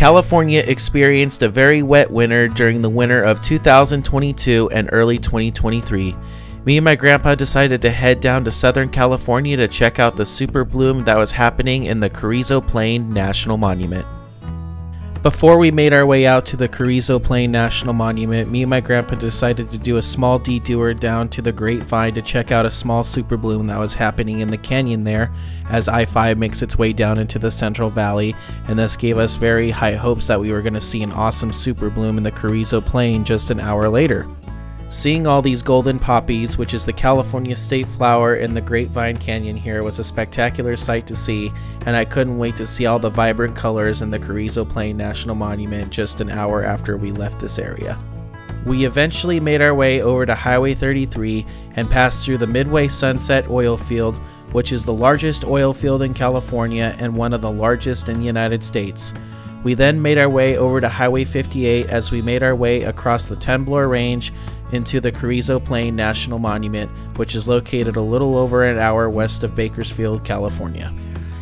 California experienced a very wet winter during the winter of 2022 and early 2023. Me and my grandpa decided to head down to Southern California to check out the super bloom that was happening in the Carrizo Plain National Monument. Before we made our way out to the Carrizo Plain National Monument, me and my grandpa decided to do a small detour down to the Grapevine to check out a small super bloom that was happening in the canyon there as I-5 makes its way down into the Central Valley, and this gave us very high hopes that we were going to see an awesome super bloom in the Carrizo Plain just an hour later. Seeing all these golden poppies, which is the California state flower in the Grapevine Canyon here, was a spectacular sight to see, and I couldn't wait to see all the vibrant colors in the Carrizo Plain National Monument just an hour after we left this area. We eventually made our way over to Highway 33 and passed through the Midway Sunset oil field, which is the largest oil field in California and one of the largest in the United States. We then made our way over to Highway 58 as we made our way across the Temblor Range into the Carrizo Plain National Monument, which is located a little over an hour west of Bakersfield, California.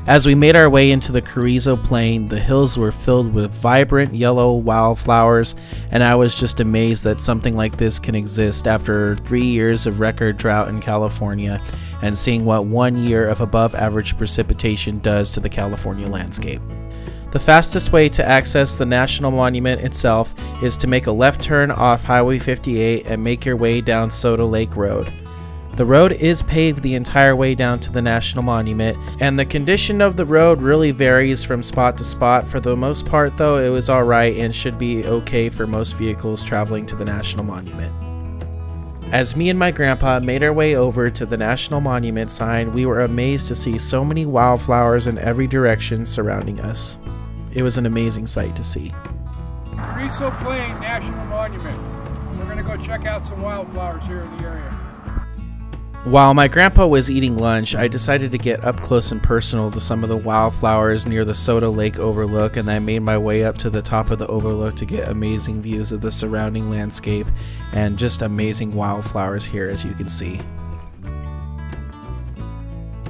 As we made our way into the Carrizo Plain, the hills were filled with vibrant yellow wildflowers, and I was just amazed that something like this can exist after 3 years of record drought in California, and seeing what 1 year of above average precipitation does to the California landscape. The fastest way to access the National Monument itself is to make a left turn off Highway 58 and make your way down Soda Lake Road. The road is paved the entire way down to the National Monument, and the condition of the road really varies from spot to spot. For the most part though, it was alright and should be okay for most vehicles traveling to the National Monument. As me and my grandpa made our way over to the National Monument sign, we were amazed to see so many wildflowers in every direction surrounding us. It was an amazing sight to see. Carrizo Plain National Monument. We're going to go check out some wildflowers here in the area. While my grandpa was eating lunch, I decided to get up close and personal to some of the wildflowers near the Soda Lake overlook, and I made my way up to the top of the overlook to get amazing views of the surrounding landscape and just amazing wildflowers here, as you can see.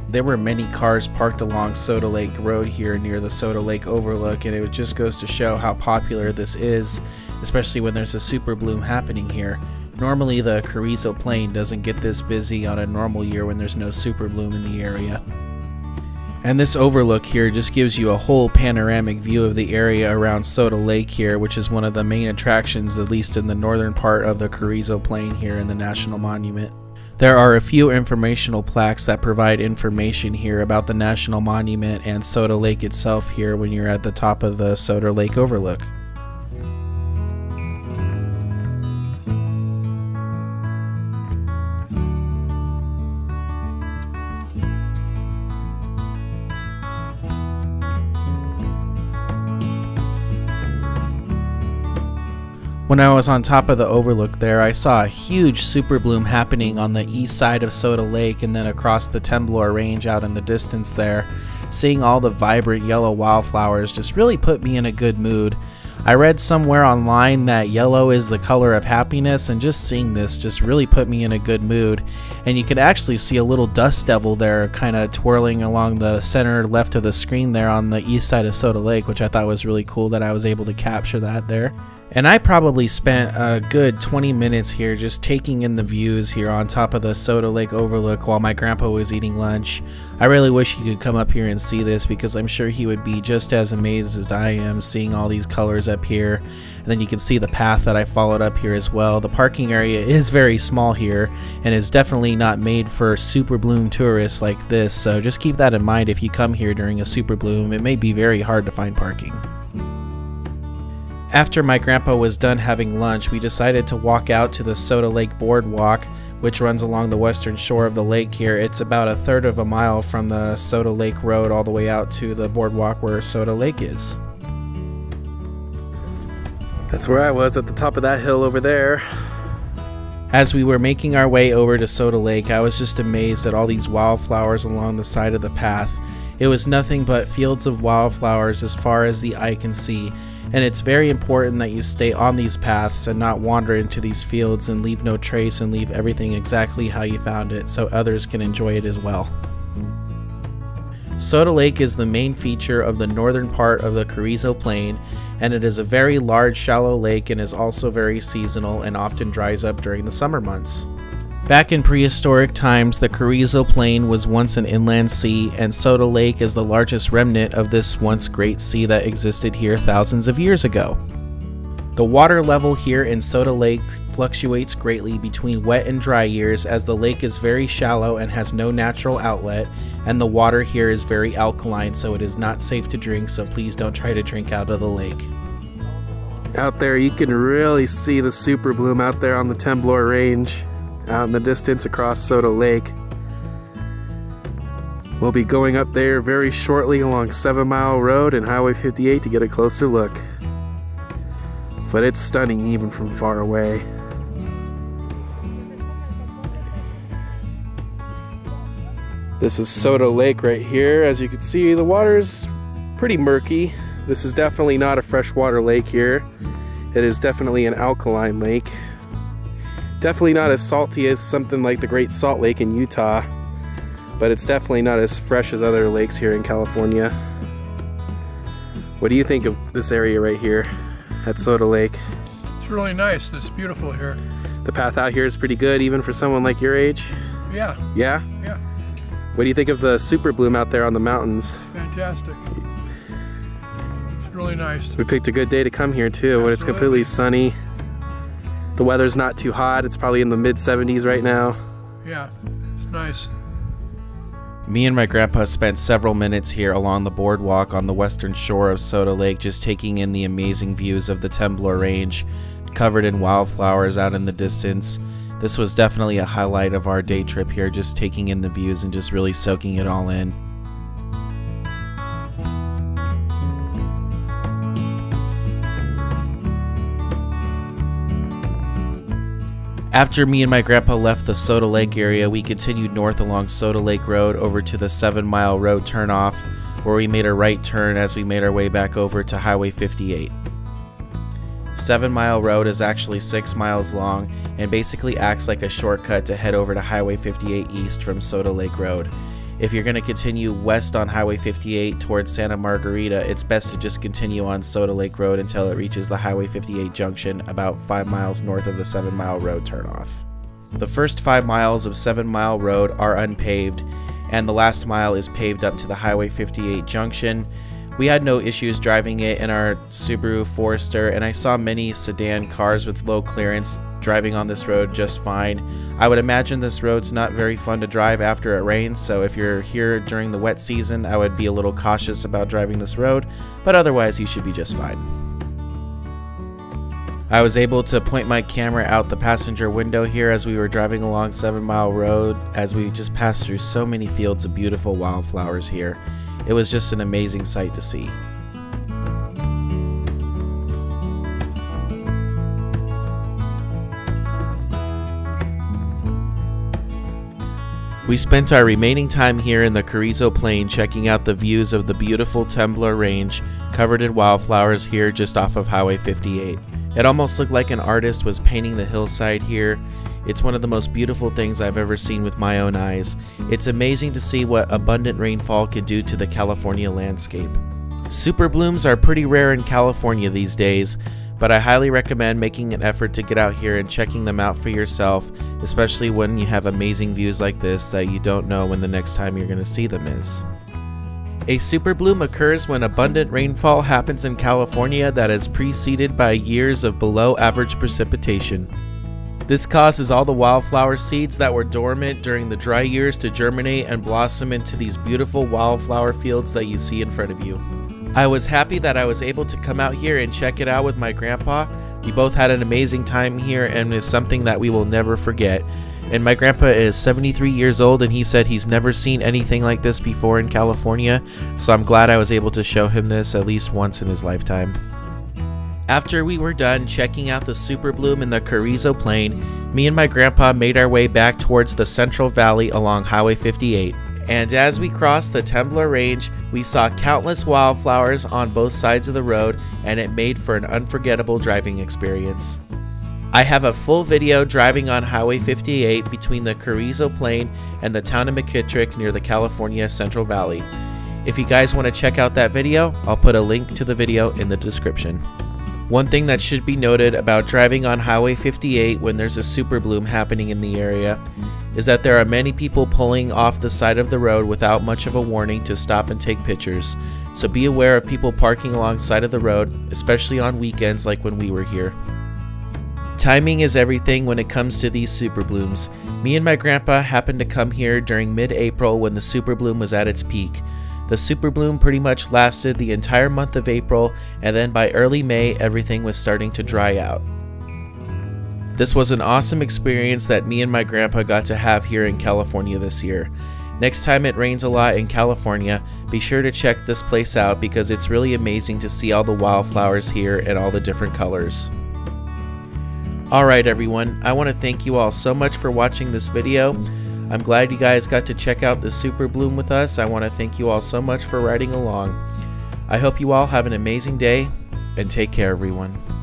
There were many cars parked along Soda Lake Road here near the Soda Lake overlook, and it just goes to show how popular this is, especially when there's a super bloom happening here. Normally the Carrizo Plain doesn't get this busy on a normal year when there's no super bloom in the area. And this overlook here just gives you a whole panoramic view of the area around Soda Lake here, which is one of the main attractions, at least in the northern part of the Carrizo Plain here in the National Monument. There are a few informational plaques that provide information here about the National Monument and Soda Lake itself here when you're at the top of the Soda Lake overlook. When I was on top of the overlook there, I saw a huge super bloom happening on the east side of Soda Lake and then across the Temblor Range out in the distance there. Seeing all the vibrant yellow wildflowers just really put me in a good mood. I read somewhere online that yellow is the color of happiness, and just seeing this just really put me in a good mood. And you could actually see a little dust devil there kind of twirling along the center left of the screen there on the east side of Soda Lake, which I thought was really cool that I was able to capture that there. And I probably spent a good 20 minutes here just taking in the views here on top of the Soda Lake overlook while my grandpa was eating lunch. I really wish he could come up here and see this, because I'm sure he would be just as amazed as I am seeing all these colors up here. And then you can see the path that I followed up here as well. The parking area is very small here and is definitely not made for super bloom tourists like this, so just keep that in mind if you come here during a super bloom. It may be very hard to find parking. After my grandpa was done having lunch, we decided to walk out to the Soda Lake Boardwalk, which runs along the western shore of the lake here. It's about a third of a mile from the Soda Lake Road all the way out to the boardwalk where Soda Lake is. That's where I was, at the top of that hill over there. As we were making our way over to Soda Lake, I was just amazed at all these wildflowers along the side of the path. It was nothing but fields of wildflowers as far as the eye can see, and it's very important that you stay on these paths and not wander into these fields and leave no trace and leave everything exactly how you found it so others can enjoy it as well. Soda Lake is the main feature of the northern part of the Carrizo Plain, and it is a very large shallow lake and is also very seasonal and often dries up during the summer months. Back in prehistoric times, the Carrizo Plain was once an inland sea, and Soda Lake is the largest remnant of this once great sea that existed here thousands of years ago. The water level here in Soda Lake fluctuates greatly between wet and dry years, as the lake is very shallow and has no natural outlet, and the water here is very alkaline, so it is not safe to drink, so please don't try to drink out of the lake. Out there you can really see the super bloom out there on the Temblor range, out in the distance across Soda Lake. We'll be going up there very shortly along 7 Mile Road and Highway 58 to get a closer look. But it's stunning even from far away. This is Soda Lake right here. As you can see, the water's pretty murky. This is definitely not a freshwater lake here. It is definitely an alkaline lake. Definitely not as salty as something like the Great Salt Lake in Utah, but it's definitely not as fresh as other lakes here in California. What do you think of this area right here at Soda Lake? It's really nice. It's beautiful here. The path out here is pretty good even for someone like your age? Yeah. Yeah? Yeah. What do you think of the super bloom out there on the mountains? Fantastic. It's really nice. We picked a good day to come here too, when it's completely sunny. The weather's not too hot. It's probably in the mid-70s right now. Yeah, it's nice. Me and my grandpa spent several minutes here along the boardwalk on the western shore of Soda Lake, just taking in the amazing views of the Temblor range, covered in wildflowers out in the distance. This was definitely a highlight of our day trip here, just taking in the views and just really soaking it all in. After me and my grandpa left the Soda Lake area, we continued north along Soda Lake Road over to the 7 Mile Road turnoff, where we made a right turn as we made our way back over to Highway 58. 7 Mile Road is actually 6 miles long and basically acts like a shortcut to head over to Highway 58 east from Soda Lake Road. If you're going to continue west on Highway 58 towards Santa Margarita, it's best to just continue on Soda Lake Road until it reaches the Highway 58 junction about 5 miles north of the 7 Mile Road turnoff. The first 5 miles of 7 Mile Road are unpaved, and the last mile is paved up to the Highway 58 junction. We had no issues driving it in our Subaru Forester, and I saw many sedan cars with low clearance driving on this road just fine. I would imagine this road's not very fun to drive after it rains, so if you're here during the wet season, I would be a little cautious about driving this road, but otherwise you should be just fine. I was able to point my camera out the passenger window here as we were driving along 7 Mile Road, as we just passed through so many fields of beautiful wildflowers here. It was just an amazing sight to see. We spent our remaining time here in the Carrizo Plain checking out the views of the beautiful Temblor range covered in wildflowers here just off of Highway 58. It almost looked like an artist was painting the hillside here. It's one of the most beautiful things I've ever seen with my own eyes. It's amazing to see what abundant rainfall can do to the California landscape. Super blooms are pretty rare in California these days, but I highly recommend making an effort to get out here and checking them out for yourself, especially when you have amazing views like this that you don't know when the next time you're going to see them is. A super bloom occurs when abundant rainfall happens in California that is preceded by years of below average precipitation. This causes all the wildflower seeds that were dormant during the dry years to germinate and blossom into these beautiful wildflower fields that you see in front of you. I was happy that I was able to come out here and check it out with my grandpa. We both had an amazing time here, and it's something that we will never forget. And my grandpa is 73 years old, and he said he's never seen anything like this before in California, so I'm glad I was able to show him this at least once in his lifetime. After we were done checking out the super bloom in the Carrizo Plain, me and my grandpa made our way back towards the Central Valley along Highway 58. And as we crossed the Temblor range, we saw countless wildflowers on both sides of the road, and it made for an unforgettable driving experience. I have a full video driving on Highway 58 between the Carrizo Plain and the town of McKittrick near the California Central Valley. If you guys want to check out that video, I'll put a link to the video in the description. One thing that should be noted about driving on Highway 58 when there's a super bloom happening in the area is that there are many people pulling off the side of the road without much of a warning to stop and take pictures, so be aware of people parking alongside of the road, especially on weekends like when we were here. Timing is everything when it comes to these super blooms. Me and my grandpa happened to come here during mid-April when the super bloom was at its peak. The super bloom pretty much lasted the entire month of April, and then by early May everything was starting to dry out. This was an awesome experience that me and my grandpa got to have here in California this year. Next time it rains a lot in California, be sure to check this place out because it's really amazing to see all the wildflowers here and all the different colors. Alright everyone, I want to thank you all so much for watching this video. I'm glad you guys got to check out the super bloom with us. I want to thank you all so much for riding along. I hope you all have an amazing day, and take care everyone.